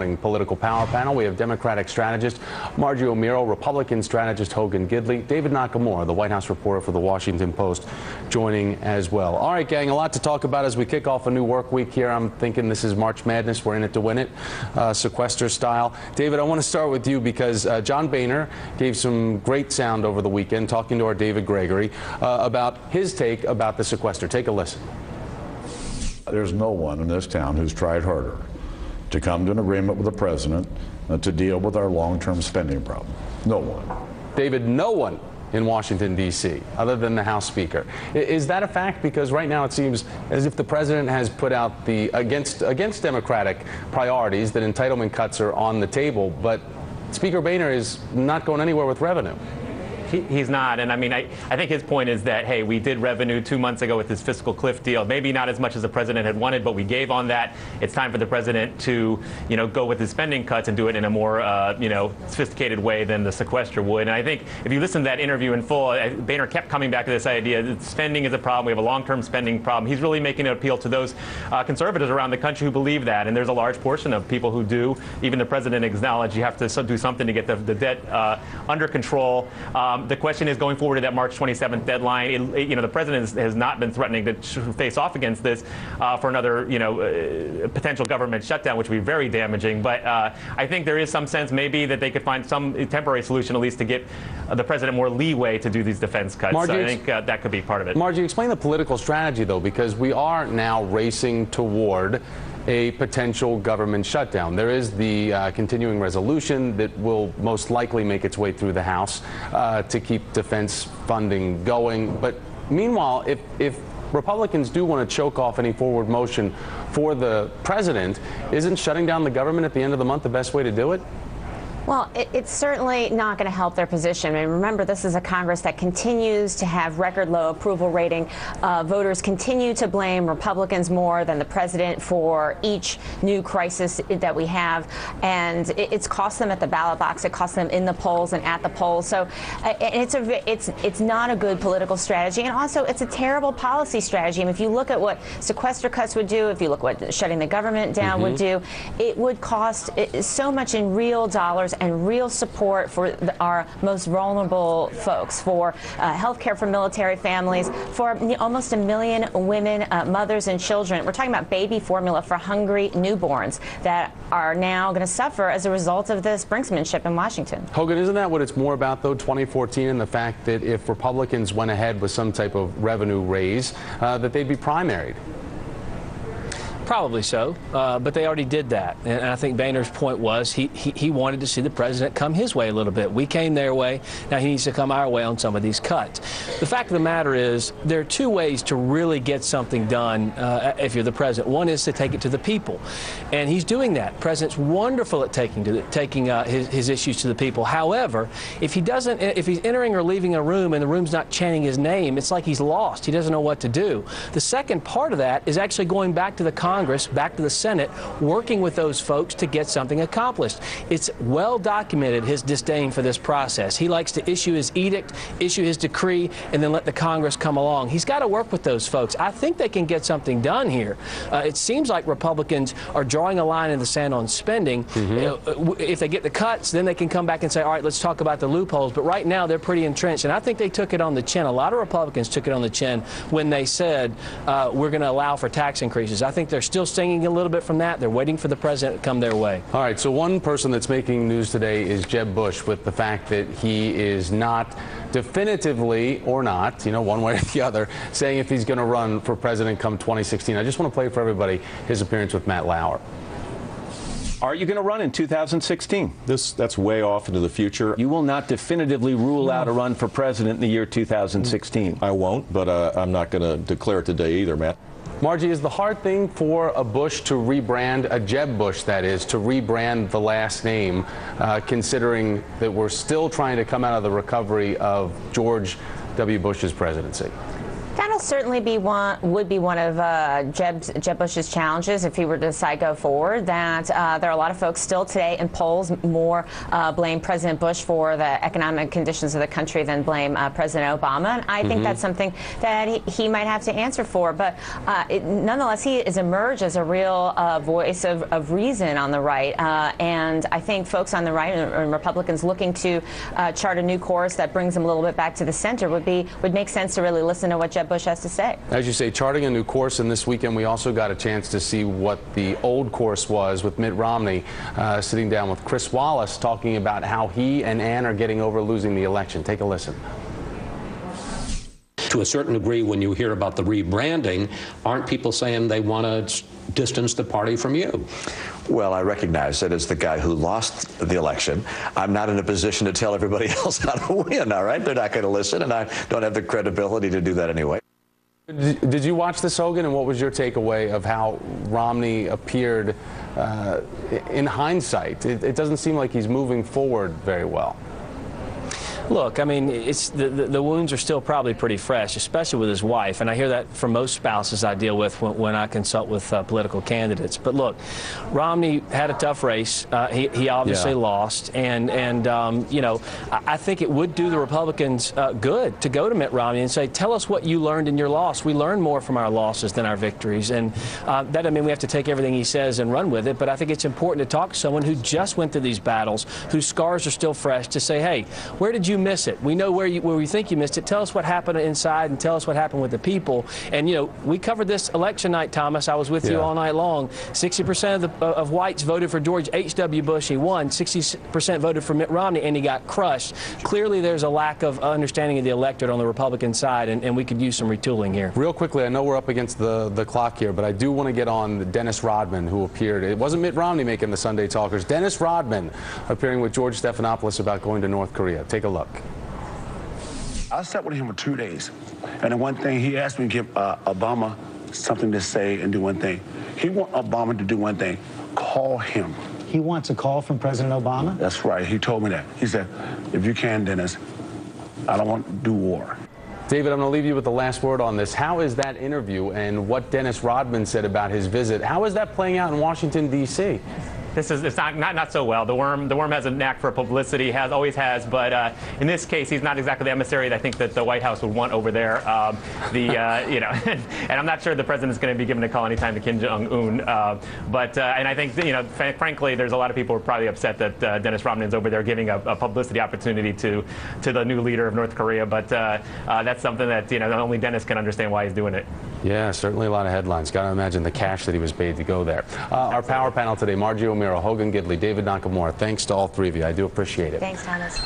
morning political power panel. We have Democratic strategist Margie Omero, Republican strategist Hogan Gidley, David Nakamura, the White House reporter for the Washington Post, joining as well. All right, gang, a lot to talk about as we kick off a new work week here. I'm thinking this is March Madness. We're in it to win it, sequester style. David, I want to start with you because John Boehner gave some great sound over the weekend talking to our David Gregory about his take about the sequester. Take a listen. There's no one in this town who's tried harder to come to an agreement with the president to deal with our long-term spending problem. No one. David, no one in Washington, D.C., other than the House Speaker. Is that a fact? Because right now it seems as if the president has put out the against Democratic priorities, that entitlement cuts are on the table, but Speaker Boehner is not going anywhere with revenue. He's not, and I mean, I think his point is that, hey, we did revenue 2 months ago with this fiscal cliff deal. Maybe not as much as the president had wanted, but we gave on that. It's time for the president to, go with his spending cuts and do it in a more, sophisticated way than the sequester would. And I think if you listen to that interview in full, Boehner kept coming back to this idea that spending is a problem. We have a long-term spending problem. He's really making an appeal to those conservatives around the country who believe that, and there's a large portion of people who do. Even the president acknowledged you have to do something to get the debt under control. The question is, going forward to that March 27th deadline, the president has not been threatening to face off against this for another, potential government shutdown, which would be very damaging. But I think there is some sense maybe that they could find some temporary solution, at least to get the president more leeway to do these defense cuts. Margie, I think that could be part of it. Margie, explain the political strategy, though, because we are now racing toward a potential government shutdown. There is the continuing resolution that will most likely make its way through the House to keep defense funding going. But meanwhile, if Republicans do want to choke off any forward motion for the president, isn't shutting down the government at the end of the month the best way to do it? Well, it's certainly not going to help their position. And remember, this is a Congress that continues to have record low approval rating. Voters continue to blame Republicans more than the president for each new crisis that we have. And it's cost them at the ballot box. It cost them in the polls and at the polls. So it's not a good political strategy. And also, it's a terrible policy strategy. I mean, if you look at what sequester cuts would do, if you look at what shutting the government down would do, it would cost so much in real dollars and real support for our most vulnerable folks, for health care for military families, for almost 1 million women, mothers and children. We're talking about baby formula for hungry newborns that are now going to suffer as a result of this brinksmanship in Washington. Hogan, isn't that what it's more about, though, 2014, and the fact that if Republicans went ahead with some type of revenue raise, that they'd be primaried? Probably so, but they already did that. And I think Boehner's point was he wanted to see the president come his way a little bit. We came their way. Now he needs to come our way on some of these cuts. The fact of the matter is there are two ways to really get something done if you're the president. One is to take it to the people, and he's doing that. The president's wonderful at taking his issues to the people. However, if he's entering or leaving a room and the room's not chanting his name, it's like he's lost. He doesn't know what to do. The second part of that is actually going back to the Congress, back to the Senate, working with those folks to get something accomplished. It's well documented, his disdain for this process. He likes to issue his edict, issue his decree, and then let the Congress come along. He's got to work with those folks. I think they can get something done here. It seems like Republicans are drawing a line in the sand on spending. If they get the cuts, then they can come back and say, all right, let's talk about the loopholes. But right now, they're pretty entrenched. And I think they took it on the chin. A lot of Republicans took it on the chin when they said, we're going to allow for tax increases. I think they're still stinging a little bit from that. They're waiting for the president to come their way. All right, so one person that's making news today is Jeb Bush, with the fact that he is not definitively, or not, one way or the other, saying if he's going to run for president come 2016. I just want to play for everybody his appearance with Matt Lauer. Are you going to run in 2016? That's way off into the future. You will not definitively rule out a run for president in the year 2016. I won't, but I'm not going to declare it today either, Matt. Margie, is the hard thing for a Bush to rebrand, a Jeb Bush that is, to rebrand the last name, considering that we're still trying to come out of the recovery of George W. Bush's presidency? I that'll certainly be would be one of Jeb Bush's challenges if he were to decide to go forward. That there are a lot of folks still today in polls more blame President Bush for the economic conditions of the country than blame President Obama. And I think that's something that he might have to answer for. But nonetheless, he has emerged as a real voice of reason on the right. And I think folks on the right and Republicans looking to chart a new course that brings them a little bit back to the center would make sense to really listen to what Jeb Bush has to say. As you say, charting a new course, and this weekend we also got a chance to see what the old course was with Mitt Romney sitting down with Chris Wallace talking about how he and Ann are getting over losing the election. Take a listen. To a certain degree, when you hear about the rebranding, aren't people saying they want to distance the party from you? Well, I recognize that as the guy who lost the election, I'm not in a position to tell everybody else how to win, all right? They're not going to listen, and I don't have the credibility to do that anyway. Did you watch this, Hogan, and what was your takeaway of how Romney appeared in hindsight? It doesn't seem like he's moving forward very well. Look, I mean, it's the wounds are still probably pretty fresh, especially with his wife, and I hear that from most spouses I deal with when I consult with political candidates. But look, Romney had a tough race. He obviously lost, and you know, I think it would do the Republicans good to go to Mitt Romney and say, tell us what you learned in your loss. We learn more from our losses than our victories, and that doesn't mean we have to take everything he says and run with it, but I think it's important to talk to someone who just went through these battles, whose scars are still fresh, to say, hey, where did you miss it? We know where we think you missed it. Tell us what happened inside and tell us what happened with the people. And, you know, we covered this election night, Thomas. I was with you all night long. 60% of whites voted for George H.W. Bush. He won. 60% voted for Mitt Romney, and he got crushed. Clearly, there's a lack of understanding of the electorate on the Republican side, and we could use some retooling here. Real quickly, I know we're up against the clock here, but I do want to get on Dennis Rodman, who appeared. It wasn't Mitt Romney making the Sunday Talkers. Dennis Rodman appearing with George Stephanopoulos about going to North Korea. Take a look. I sat with him for 2 days, and the one thing he asked me to give Obama something to say and do one thing. He wants Obama to do one thing: call him. He wants a call from President Obama? That's right. He told me that. He said, if you can, Dennis, I don't want to do war. David, I'm going to leave you with the last word on this. How is that interview and what Dennis Rodman said about his visit, how is that playing out in Washington, D.C.? It's not so well. The worm has a knack for publicity, always has. But in this case, he's not exactly the emissary that I think that the White House would want over there. You know, and I'm not sure the president's going to be given a call anytime to Kim Jong-un. And I think, you know, frankly, there's a lot of people who are probably upset that Dennis Rodman's over there giving a publicity opportunity to the new leader of North Korea. But that's something that, you know, only Dennis can understand why he's doing it. Yeah, certainly a lot of headlines. Got to imagine the cash that he was paid to go there. Our power panel today: Margie Omero, Hogan Gidley, David Nakamura. Thanks to all three of you. I do appreciate it. Thanks, Thomas.